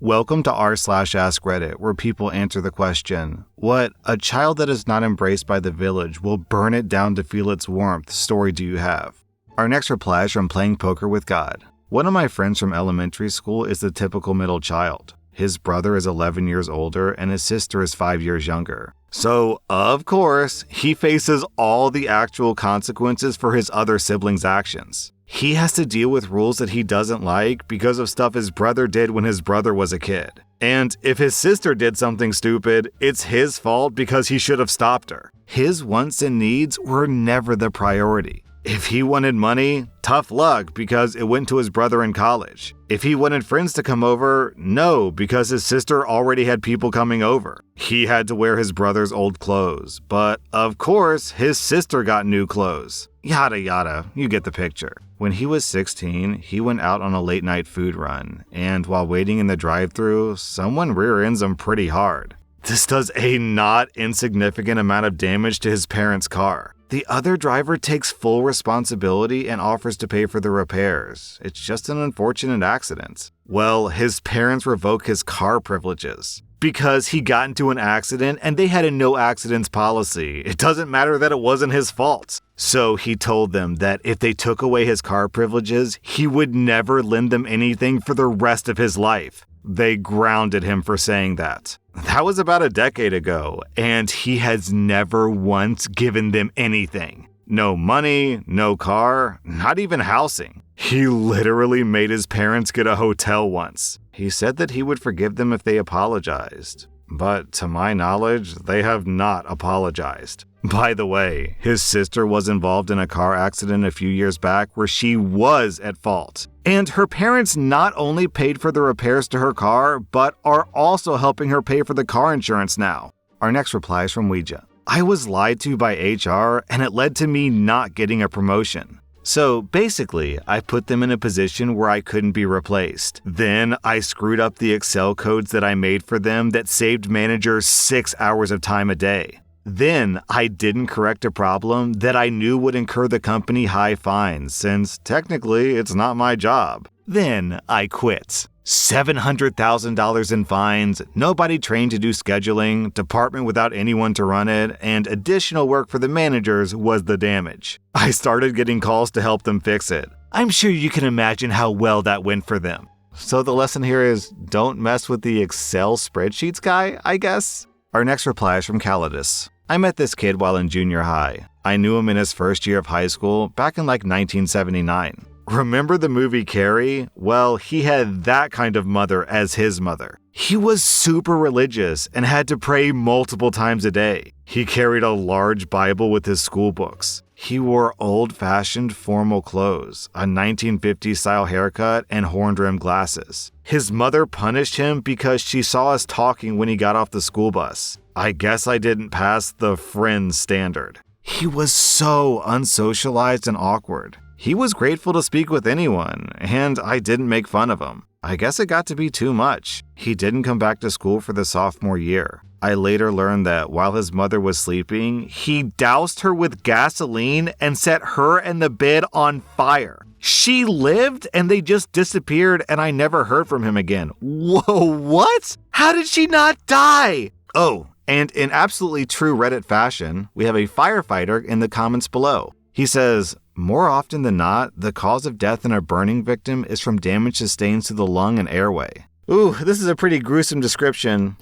Welcome to rSlash Askreddit, where people answer the question, what a child that is not embraced by the village will burn it down to feel its warmth story do you have? Our next reply is from Playing Poker with God. One of my friends from elementary school is the typical middle child. His brother is 11 years older and his sister is 5 years younger. So, of course, he faces all the actual consequences for his other siblings' actions. He has to deal with rules that he doesn't like because of stuff his brother did when his brother was a kid. And if his sister did something stupid, it's his fault because he should have stopped her. His wants and needs were never the priority. If he wanted money, tough luck because it went to his brother in college. If he wanted friends to come over, no, because his sister already had people coming over. He had to wear his brother's old clothes, but of course, his sister got new clothes. Yada yada, you get the picture. When he was 16, he went out on a late night food run, and while waiting in the drive-thru, someone rear-ends him pretty hard. This does a not insignificant amount of damage to his parents' car. The other driver takes full responsibility and offers to pay for the repairs. It's just an unfortunate accident. Well, his parents revoke his car privileges because he got into an accident and they had a no accidents policy. It doesn't matter that it wasn't his fault. So he told them that if they took away his car privileges, he would never lend them anything for the rest of his life. They grounded him for saying that. That was about a decade ago, and he has never once given them anything. No money, no car, not even housing. He literally made his parents get a hotel once. He said that he would forgive them if they apologized. But to my knowledge, they have not apologized. By the way, his sister was involved in a car accident a few years back where she was at fault. And her parents not only paid for the repairs to her car, but are also helping her pay for the car insurance now. Our next reply is from Ouija. I was lied to by HR and it led to me not getting a promotion. So basically, I put them in a position where I couldn't be replaced. Then I screwed up the Excel codes that I made for them that saved managers 6 hours of time a day. Then I didn't correct a problem that I knew would incur the company high fines, since technically it's not my job. Then I quit. $700,000 in fines, nobody trained to do scheduling, department without anyone to run it, and additional work for the managers was the damage. I started getting calls to help them fix it. I'm sure you can imagine how well that went for them. So the lesson here is don't mess with the Excel spreadsheets guy, I guess? Our next reply is from Calidus. I met this kid while in junior high. I knew him in his first year of high school back in like 1979. Remember the movie Carrie? Well, he had that kind of mother as his mother. He was super religious and had to pray multiple times a day. He carried a large Bible with his school books. He wore old-fashioned formal clothes, a 1950s-style haircut, and horn-rimmed glasses. His mother punished him because she saw us talking when he got off the school bus. I guess I didn't pass the friend standard. He was so unsocialized and awkward. He was grateful to speak with anyone, and I didn't make fun of him. I guess it got to be too much. He didn't come back to school for the sophomore year. I later learned that while his mother was sleeping, he doused her with gasoline and set her and the bed on fire. She lived and they just disappeared and I never heard from him again. Whoa, what? How did she not die? Oh, and in absolutely true Reddit fashion, we have a firefighter in the comments below. He says, more often than not, the cause of death in a burning victim is from damage sustained to the lung and airway. Ooh, this is a pretty gruesome description.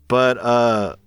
But,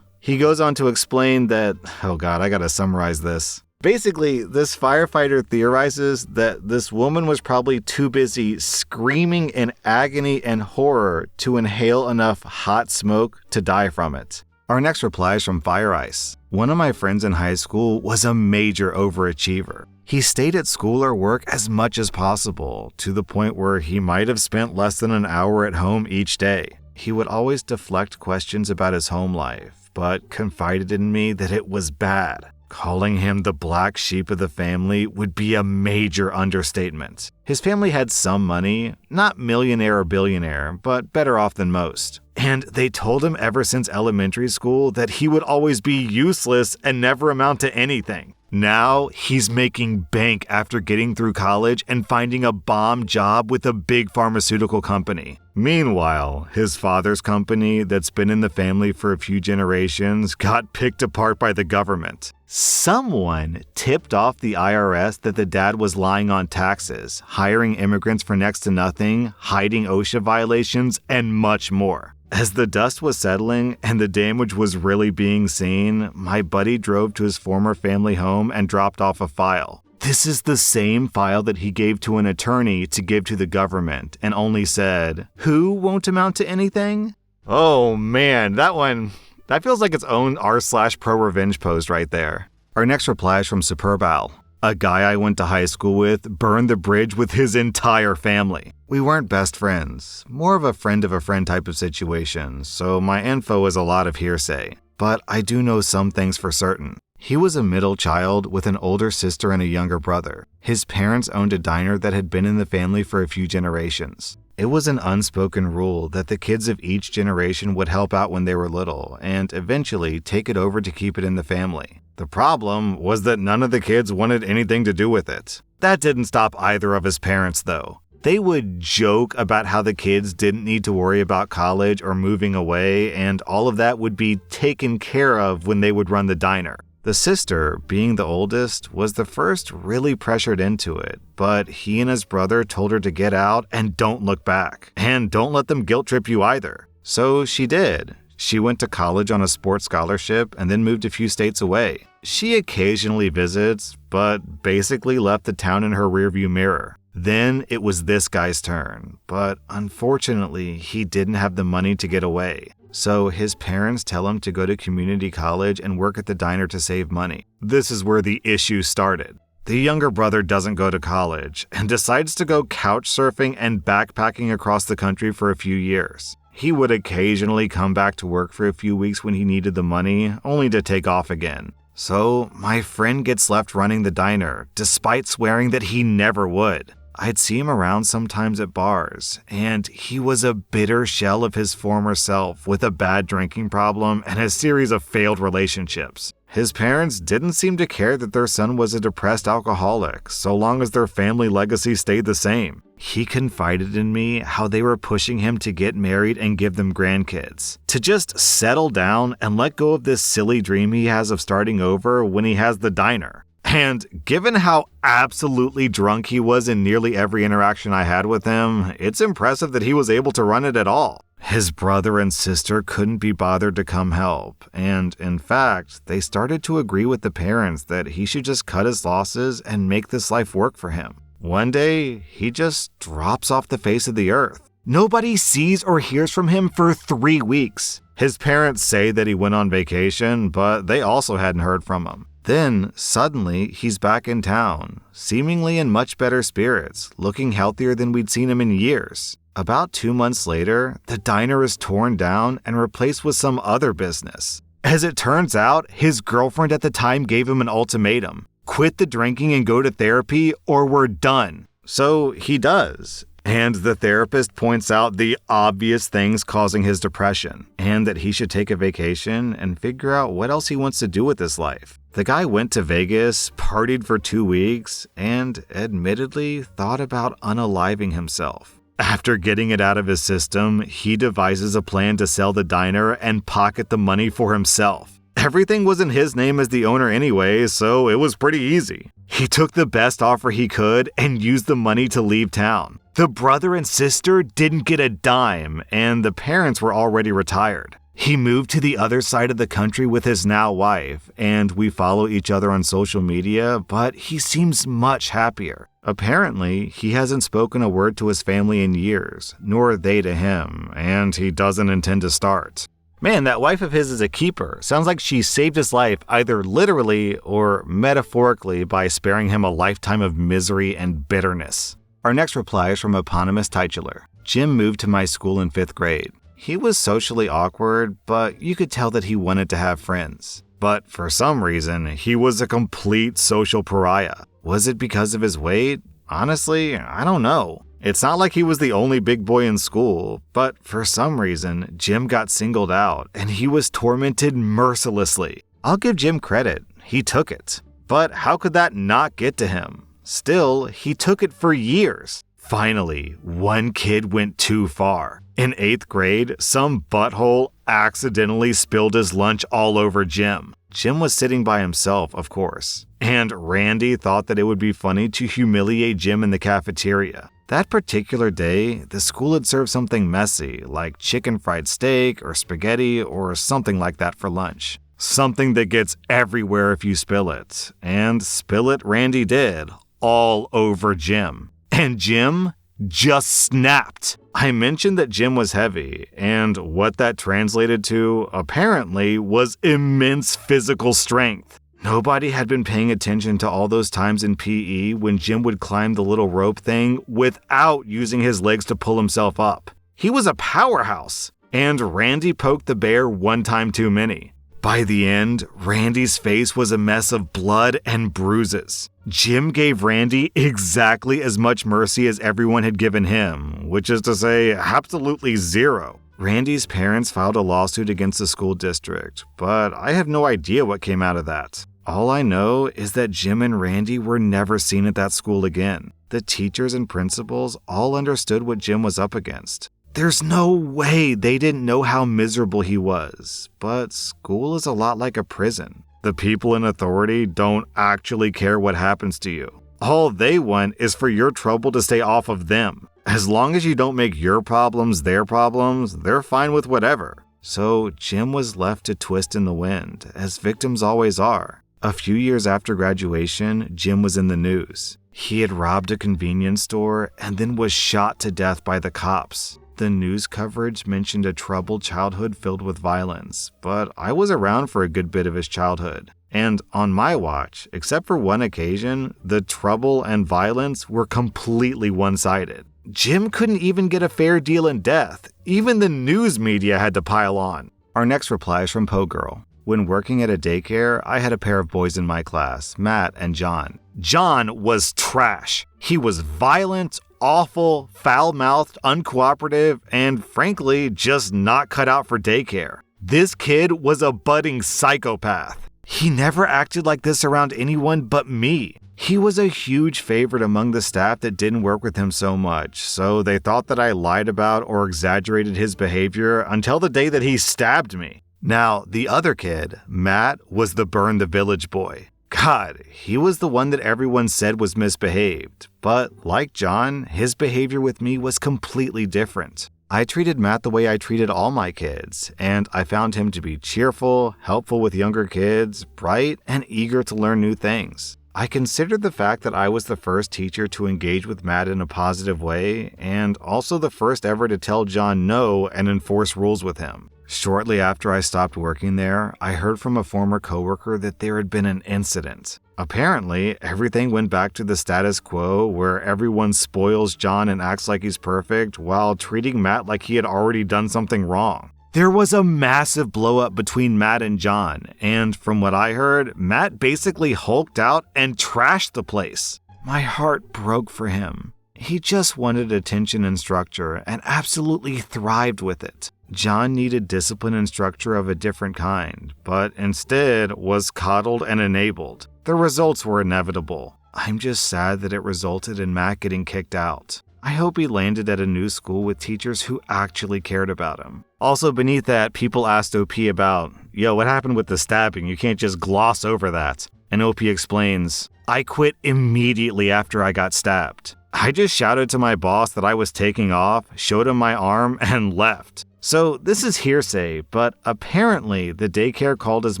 he goes on to explain that, oh God, I gotta summarize this. Basically, this firefighter theorizes that this woman was probably too busy screaming in agony and horror to inhale enough hot smoke to die from it. Our next reply is from Fire Ice. One of my friends in high school was a major overachiever. He stayed at school or work as much as possible, to the point where he might have spent less than an hour at home each day. He would always deflect questions about his home life, but confided in me that it was bad. Calling him the black sheep of the family would be a major understatement. His family had some money, not millionaire or billionaire, but better off than most. And they told him ever since elementary school that he would always be useless and never amount to anything. Now, he's making bank after getting through college and finding a bomb job with a big pharmaceutical company. Meanwhile, his father's company that's been in the family for a few generations got picked apart by the government. Someone tipped off the IRS that the dad was lying on taxes, hiring immigrants for next to nothing, hiding OSHA violations, and much more. As the dust was settling and the damage was really being seen, my buddy drove to his former family home and dropped off a file. This is the same file that he gave to an attorney to give to the government and only said, "Who won't amount to anything?" Oh man, that feels like its own r/pro revenge post right there. Our next reply is from Superb Al. A guy I went to high school with burned the bridge with his entire family. We weren't best friends, more of a friend type of situation, so my info is a lot of hearsay. But I do know some things for certain. He was a middle child with an older sister and a younger brother. His parents owned a diner that had been in the family for a few generations. It was an unspoken rule that the kids of each generation would help out when they were little and eventually take it over to keep it in the family. The problem was that none of the kids wanted anything to do with it. That didn't stop either of his parents, though. They would joke about how the kids didn't need to worry about college or moving away, and all of that would be taken care of when they would run the diner. The sister, being the oldest, was the first really pressured into it, but he and his brother told her to get out and don't look back. And don't let them guilt trip you either. So she did. She went to college on a sports scholarship and then moved a few states away. She occasionally visits, but basically left the town in her rearview mirror. Then it was this guy's turn, but unfortunately, he didn't have the money to get away. So his parents tell him to go to community college and work at the diner to save money. This is where the issue started. The younger brother doesn't go to college and decides to go couch surfing and backpacking across the country for a few years. He would occasionally come back to work for a few weeks when he needed the money, only to take off again. So my friend gets left running the diner, despite swearing that he never would. I'd see him around sometimes at bars, and he was a bitter shell of his former self with a bad drinking problem and a series of failed relationships. His parents didn't seem to care that their son was a depressed alcoholic, so long as their family legacy stayed the same. He confided in me how they were pushing him to get married and give them grandkids, to just settle down and let go of this silly dream he has of starting over when he has the diner. And given how absolutely drunk he was in nearly every interaction I had with him, it's impressive that he was able to run it at all. His brother and sister couldn't be bothered to come help, and in fact, they started to agree with the parents that he should just cut his losses and make this life work for him. One day, he just drops off the face of the earth. Nobody sees or hears from him for 3 weeks. His parents say that he went on vacation, but they also hadn't heard from him. Then, suddenly, he's back in town, seemingly in much better spirits, looking healthier than we'd seen him in years. About 2 months later, the diner is torn down and replaced with some other business. As it turns out, his girlfriend at the time gave him an ultimatum. Quit the drinking and go to therapy, or we're done. So he does. And the therapist points out the obvious things causing his depression, and that he should take a vacation and figure out what else he wants to do with his life. The guy went to Vegas, partied for 2 weeks, and admittedly thought about unaliving himself. After getting it out of his system, he devises a plan to sell the diner and pocket the money for himself. Everything was in his name as the owner anyway, so it was pretty easy. He took the best offer he could and used the money to leave town. The brother and sister didn't get a dime, and the parents were already retired. He moved to the other side of the country with his now wife, and we follow each other on social media, but he seems much happier. Apparently, he hasn't spoken a word to his family in years, nor they to him, and he doesn't intend to start. Man, that wife of his is a keeper. Sounds like she saved his life either literally or metaphorically by sparing him a lifetime of misery and bitterness. Our next reply is from eponymous titular. Jim moved to my school in 5th grade. He was socially awkward, but you could tell that he wanted to have friends. But for some reason, he was a complete social pariah. Was it because of his weight? Honestly, I don't know. It's not like he was the only big boy in school, but for some reason, Jim got singled out and he was tormented mercilessly. I'll give Jim credit. He took it. But how could that not get to him? Still, he took it for years. Finally, one kid went too far. In 8th grade, some butthole accidentally spilled his lunch all over Jim. Jim was sitting by himself, of course. And Randy thought that it would be funny to humiliate Jim in the cafeteria. That particular day, the school had served something messy, like chicken fried steak or spaghetti or something like that for lunch. Something that gets everywhere if you spill it. And spill it Randy did, all over Jim. And Jim just snapped. I mentioned that Jim was heavy, and what that translated to, apparently, was immense physical strength. Nobody had been paying attention to all those times in PE when Jim would climb the little rope thing without using his legs to pull himself up. He was a powerhouse, and Randy poked the bear one time too many. By the end, Randy's face was a mess of blood and bruises. Jim gave Randy exactly as much mercy as everyone had given him, which is to say, absolutely zero. Randy's parents filed a lawsuit against the school district, but I have no idea what came out of that. All I know is that Jim and Randy were never seen at that school again. The teachers and principals all understood what Jim was up against. There's no way they didn't know how miserable he was, but school is a lot like a prison. The people in authority don't actually care what happens to you. All they want is for your trouble to stay off of them. As long as you don't make your problems their problems, they're fine with whatever. So Jim was left to twist in the wind, as victims always are. A few years after graduation, Jim was in the news. He had robbed a convenience store and then was shot to death by the cops. The news coverage mentioned a troubled childhood filled with violence, but I was around for a good bit of his childhood. And on my watch, except for one occasion, the trouble and violence were completely one-sided. Jim couldn't even get a fair deal in death. Even the news media had to pile on. Our next reply is from Poe Girl. When working at a daycare, I had a pair of boys in my class, Matt and John. John was trash. He was violent, awful, foul-mouthed, uncooperative, and frankly, just not cut out for daycare. This kid was a budding psychopath. He never acted like this around anyone but me. He was a huge favorite among the staff that didn't work with him so much, so they thought that I lied about or exaggerated his behavior until the day that he stabbed me. Now, the other kid, Matt, was the burn the village boy. God, he was the one that everyone said was misbehaved, but like John, his behavior with me was completely different. I treated Matt the way I treated all my kids, and I found him to be cheerful, helpful with younger kids, bright, and eager to learn new things. I considered the fact that I was the first teacher to engage with Matt in a positive way, and also the first ever to tell John no and enforce rules with him. Shortly after I stopped working there, I heard from a former coworker that there had been an incident. Apparently, everything went back to the status quo where everyone spoils John and acts like he's perfect while treating Matt like he had already done something wrong. There was a massive blow-up between Matt and John, and from what I heard, Matt basically hulked out and trashed the place. My heart broke for him. He just wanted attention and structure and absolutely thrived with it. John needed discipline and structure of a different kind, but instead was coddled and enabled. The results were inevitable. I'm just sad that it resulted in Matt getting kicked out. I hope he landed at a new school with teachers who actually cared about him. Also beneath that, people asked OP about, what happened with the stabbing? You can't just gloss over that. And OP explains, I quit immediately after I got stabbed. I just shouted to my boss that I was taking off, showed him my arm, and left. So this is hearsay, but apparently the daycare called his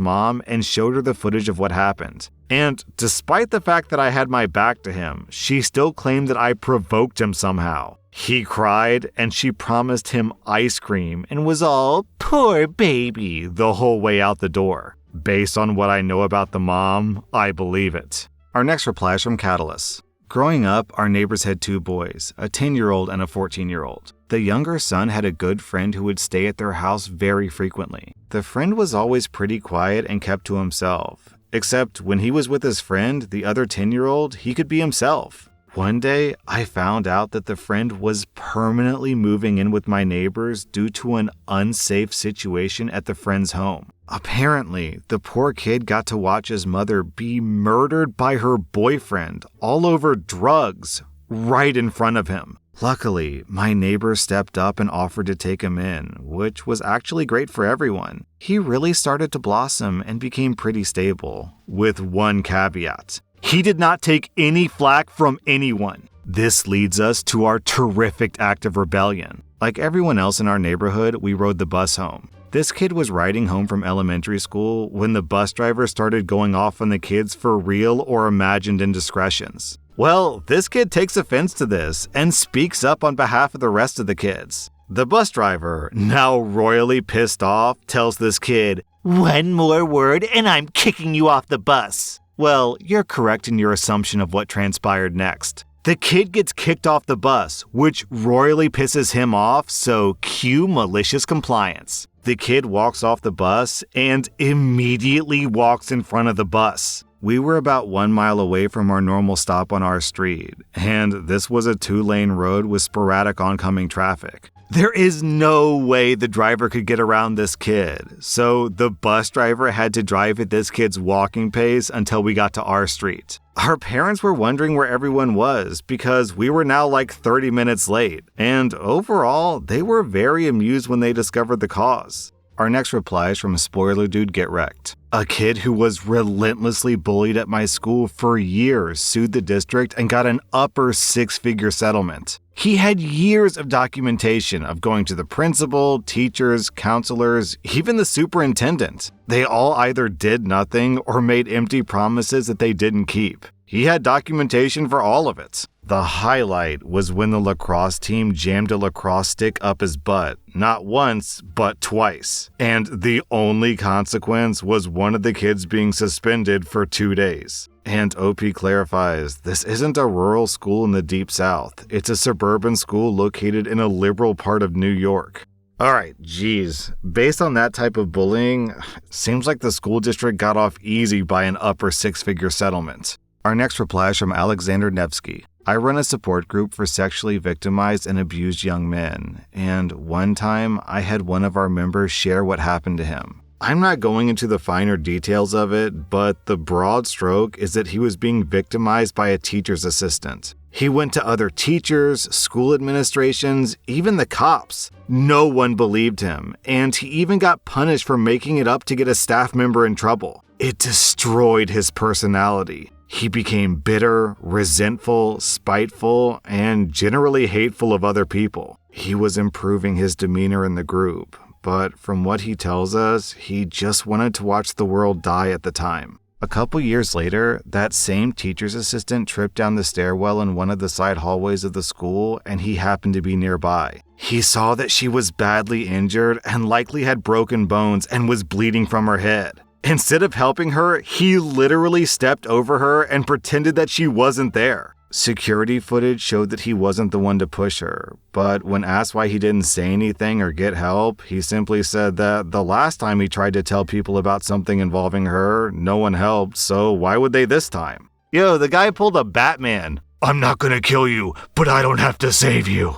mom and showed her the footage of what happened. And despite the fact that I had my back to him, she still claimed that I provoked him somehow. He cried, and she promised him ice cream and was all, poor baby, the whole way out the door. Based on what I know about the mom, I believe it. Our next reply is from Catalyst. Growing up, our neighbors had two boys, a 10-year-old and a 14-year-old. The younger son had a good friend who would stay at their house very frequently. The friend was always pretty quiet and kept to himself. Except when he was with his friend, the other 10-year-old, he could be himself. One day, I found out that the friend was permanently moving in with my neighbors due to an unsafe situation at the friend's home. Apparently, the poor kid got to watch his mother be murdered by her boyfriend all over drugs right in front of him. Luckily, my neighbor stepped up and offered to take him in, which was actually great for everyone. He really started to blossom and became pretty stable, with one caveat. He did not take any flack from anyone. This leads us to our terrific act of rebellion. Like everyone else in our neighborhood, we rode the bus home. This kid was riding home from elementary school when the bus driver started going off on the kids for real or imagined indiscretions. Well, this kid takes offense to this and speaks up on behalf of the rest of the kids. The bus driver, now royally pissed off, tells this kid, "One more word and I'm kicking you off the bus." Well, you're correct in your assumption of what transpired next. The kid gets kicked off the bus, which royally pisses him off, so cue malicious compliance. The kid walks off the bus and immediately walks in front of the bus. We were about 1 mile away from our normal stop on our street, and this was a 2-lane road with sporadic oncoming traffic. There is no way the driver could get around this kid, so the bus driver had to drive at this kid's walking pace until we got to our street. Our parents were wondering where everyone was because we were now like 30 minutes late, and overall, they were very amused when they discovered the cause. Our next reply is from Spoiler Dude Get Wrecked. A kid who was relentlessly bullied at my school for years sued the district and got an upper 6-figure settlement. He had years of documentation of going to the principal, teachers, counselors, even the superintendent. They all either did nothing or made empty promises that they didn't keep. He had documentation for all of it. The highlight was when the lacrosse team jammed a lacrosse stick up his butt, not once, but twice. And the only consequence was one of the kids being suspended for 2 days. And OP clarifies, this isn't a rural school in the Deep South. It's a suburban school located in a liberal part of New York. Alright, geez. Based on that type of bullying, seems like the school district got off easy by an upper 6-figure settlement. Our next reply is from Alexander Nevsky. I run a support group for sexually victimized and abused young men, and one time I had one of our members share what happened to him. I'm not going into the finer details of it, but the broad stroke is that he was being victimized by a teacher's assistant. He went to other teachers, school administrations, even the cops. No one believed him, and he even got punished for making it up to get a staff member in trouble. It destroyed his personality. He became bitter, resentful, spiteful, and generally hateful of other people. He was improving his demeanor in the group, but from what he tells us, he just wanted to watch the world die at the time. A couple years later, that same teacher's assistant tripped down the stairwell in one of the side hallways of the school, and he happened to be nearby. He saw that she was badly injured and likely had broken bones and was bleeding from her head. Instead of helping her, he literally stepped over her and pretended that she wasn't there. Security footage showed that he wasn't the one to push her, but when asked why he didn't say anything or get help, he simply said that the last time he tried to tell people about something involving her, no one helped, so why would they this time? Yo, the guy pulled a Batman. I'm not gonna kill you, but I don't have to save you.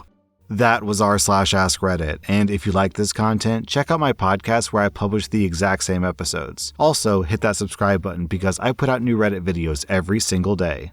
That was rSlash and if you like this content, check out my podcast where I publish the exact same episodes. Also, hit that subscribe button because I put out new Reddit videos every single day.